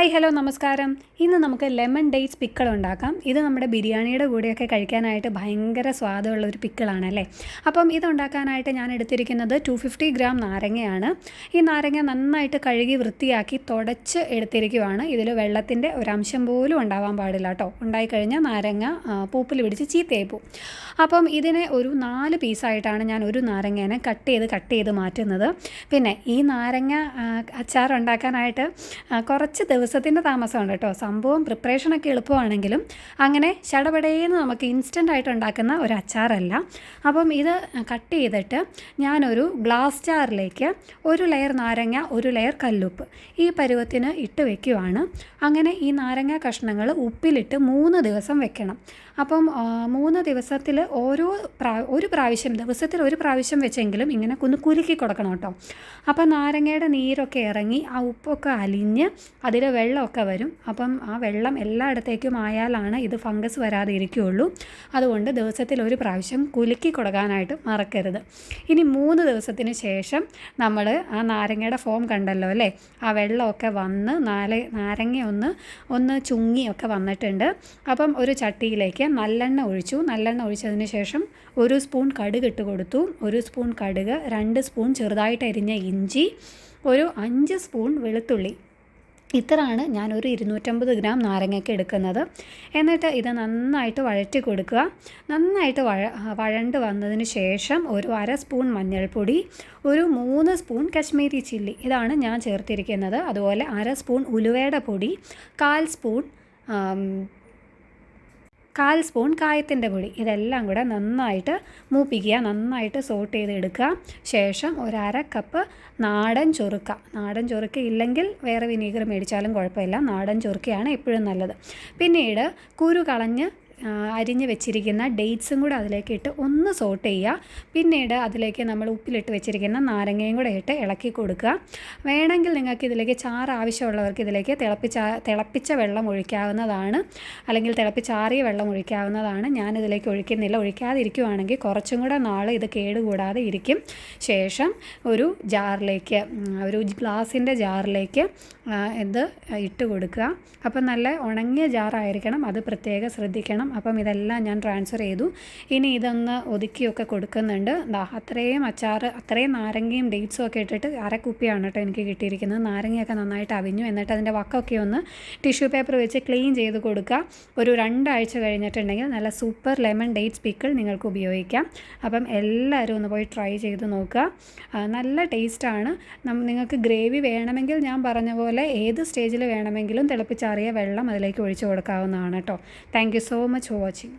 Hi hello നമസ്കാരം. ഇന്ന് നമുക്ക് ലെമൺ ഡേറ്റ്സ് പിക്കിൾ ഉണ്ടാക്കാം. ഇത് നമ്മുടെ ബിരിയാണിയുടെ കൂടെയൊക്കെ കഴിക്കാനായിട്ട് ഭയങ്കര സ്വാദുള്ളൊരു പിക്കിളാണല്ലേ. അപ്പം ഇതുണ്ടാക്കാനായിട്ട് ഞാൻ എടുത്തിരിക്കുന്നത് 250 ഗ്രാം നാരങ്ങയാണ്. ഈ നാരങ്ങ നന്നായിട്ട് കഴുകി വൃത്തിയാക്കി തുടച്ച് എടുത്തിരിക്കുവാണ്. ഇതിൽ വെള്ളത്തിൻ്റെ ഒരംശം പോലും ഉണ്ടാവാൻ പാടില്ല കേട്ടോ. ഉണ്ടായിക്കഴിഞ്ഞാൽ നാരങ്ങ പൂപ്പിൽ പിടിച്ച് ചീത്തയായി പോവും. അപ്പം ഇതിനെ ഒരു 4 പീസായിട്ടാണ് ഞാൻ ഒരു നാരങ്ങേനെ കട്ട് ചെയ്ത് മാറ്റുന്നത്. പിന്നെ ഈ നാരങ്ങ അച്ചാർ ഉണ്ടാക്കാനായിട്ട് കുറച്ച് ദിവസത്തിൻ്റെ താമസമുണ്ട് കേട്ടോ. സംഭവം പ്രിപ്പറേഷനൊക്കെ എളുപ്പമാണെങ്കിലും അങ്ങനെ ചടപടേന്ന് നമുക്ക് ഇൻസ്റ്റൻ്റായിട്ട് ഉണ്ടാക്കുന്ന ഒരു അച്ചാറല്ല. അപ്പം ഇത് കട്ട് ചെയ്തിട്ട് ഞാനൊരു ഗ്ലാസ് ജാറിലേക്ക് ഒരു ലെയർ നാരങ്ങ, ഒരു ലെയർ കല്ലുപ്പ് ഈ പരുവത്തിന് ഇട്ട് വെക്കുവാണ്. അങ്ങനെ ഈ നാരങ്ങ കഷ്ണങ്ങൾ ഉപ്പിലിട്ട് 3 ദിവസം വെക്കണം. അപ്പം 3 ദിവസത്തിൽ ഒരു പ്രാവശ്യം, ദിവസത്തിൽ ഒരു പ്രാവശ്യം വെച്ചെങ്കിലും ഇങ്ങനെ കുലുക്കി കൊടുക്കണം കേട്ടോ. അപ്പം നാരങ്ങയുടെ നീരൊക്കെ ഇറങ്ങി ആ ഉപ്പൊക്കെ അലിഞ്ഞ് അതിൽ വെള്ളമൊക്കെ വരും. അപ്പം ആ വെള്ളം എല്ലായിടത്തേക്കും ആയാലാണ് ഇത് ഫംഗസ് വരാതെ ഇരിക്കുകയുള്ളൂ. അതുകൊണ്ട് ദിവസത്തിൽ ഒരു പ്രാവശ്യം കുലുക്കി കൊടുക്കാനായിട്ട് മറക്കരുത്. ഇനി 3 ദിവസത്തിന് ശേഷം നമ്മൾ ആ നാരങ്ങയുടെ ഫോം കണ്ടല്ലോ അല്ലേ, ആ വെള്ളമൊക്കെ വന്ന് നാരങ്ങ ഒന്ന് ചുങ്ങിയൊക്കെ വന്നിട്ടുണ്ട്. അപ്പം ഒരു ചട്ടിയിലേക്ക് നല്ലെണ്ണ ഒഴിച്ചതിന് ശേഷം 1 സ്പൂൺ കടുക് ഇട്ട് കൊടുത്തു. 1 സ്പൂൺ കടുക്, 2 സ്പൂൺ ചെറുതായിട്ട് അരിഞ്ഞ ഇഞ്ചി, ഒരു 5 സ്പൂൺ വെളുത്തുള്ളി. ഇത്രയാണ് ഞാനൊരു 250 ഗ്രാം നാരങ്ങയ്ക്ക് എടുക്കുന്നത്. എന്നിട്ട് ഇത് നന്നായിട്ട് വഴറ്റി കൊടുക്കുക. നന്നായിട്ട് വഴണ്ട് വന്നതിന് ശേഷം ഒരു 1/2 സ്പൂൺ മഞ്ഞൾപ്പൊടി, ഒരു 3 സ്പൂൺ കശ്മീരി ചില്ലി ഇതാണ് ഞാൻ ചേർത്തിരിക്കുന്നത്. അതുപോലെ 1/2 സ്പൂൺ ഉലുവയുടെ പൊടി, 1/4 സ്പൂൺ കായത്തിൻ്റെ പൊടി. ഇതെല്ലാം കൂടെ നന്നായിട്ട് മൂപ്പിക്കുക, നന്നായിട്ട് സോട്ട് ചെയ്തെടുക്കുക. ശേഷം ഒരു 1/2 കപ്പ് നാടൻ ചൊറുക്ക ഇല്ലെങ്കിൽ വേറെ വിനീഗർ മേടിച്ചാലും കുഴപ്പമില്ല. നാടൻ ചൊറുക്കയാണ് എപ്പോഴും നല്ലത്. പിന്നീട് കുരു കളഞ്ഞ് അരിഞ്ഞ് വെച്ചിരിക്കുന്ന ഡേറ്റ്സും കൂടെ അതിലേക്ക് ഇട്ട് ഒന്ന് സോട്ട് ചെയ്യുക. പിന്നീട് അതിലേക്ക് നമ്മൾ ഉപ്പിലിട്ട് വെച്ചിരിക്കുന്ന നാരങ്ങയും കൂടെ ഇട്ട് ഇളക്കി കൊടുക്കുക. വേണമെങ്കിൽ നിങ്ങൾക്ക് ഇതിലേക്ക് ചാറ് ആവശ്യമുള്ളവർക്ക് ഇതിലേക്ക് തിളപ്പിച്ച വെള്ളം ഒഴിക്കാവുന്നതാണ്, അല്ലെങ്കിൽ തിളപ്പിച്ചാറിയ വെള്ളം ഒഴിക്കാവുന്നതാണ്. ഞാനിതിലേക്ക് ഒഴിക്കുന്നില്ല. ഒഴിക്കാതിരിക്കുവാണെങ്കിൽ കുറച്ചും കൂടെ നാൾ ഇത് കേടുകൂടാതെ ഇരിക്കും. ശേഷം ഒരു ഗ്ലാസിൻ്റെ ജാറിലേക്ക് ഇത് ഇട്ട് കൊടുക്കുക. അപ്പം നല്ല ഉണങ്ങിയ ജാറായിരിക്കണം, അത് പ്രത്യേകം ശ്രദ്ധിക്കണം. അപ്പം ഇതെല്ലാം ഞാൻ ട്രാൻസ്ഫർ ചെയ്തു. ഇനി ഇതൊന്ന് ഒതുക്കിയൊക്കെ കൊടുക്കുന്നുണ്ട്. അത്രയും നാരങ്ങയും ഡേറ്റ്സും ഒക്കെ ഇട്ടിട്ട് 1/2 കുപ്പിയാണ് കേട്ടോ എനിക്ക് കിട്ടിയിരിക്കുന്നത്. നാരങ്ങയൊക്കെ നന്നായിട്ട് അവിഞ്ഞു. എന്നിട്ട് അതിൻ്റെ വക്കൊക്കെ ഒന്ന് ടിഷ്യൂ പേപ്പർ വെച്ച് ക്ലീൻ ചെയ്ത് കൊടുക്കുക. ഒരു 2 ആഴ്ച കഴിഞ്ഞിട്ടുണ്ടെങ്കിൽ നല്ല സൂപ്പർ ലെമൺ ഡേറ്റ്സ് പിക്കിൾ നിങ്ങൾക്ക് ഉപയോഗിക്കാം. അപ്പം എല്ലാവരും ഒന്ന് പോയി ട്രൈ ചെയ്ത് നോക്കുക. നല്ല ടേസ്റ്റാണ്. നിങ്ങൾക്ക് ഗ്രേവി വേണമെങ്കിൽ ഞാൻ പറഞ്ഞ പോലെ ഏത് സ്റ്റേജിൽ വേണമെങ്കിലും തിളപ്പിച്ചാറിയ വെള്ളം അതിലേക്ക് ഒഴിച്ച് കൊടുക്കാവുന്നതാണ് കേട്ടോ. Thank you so much for watching.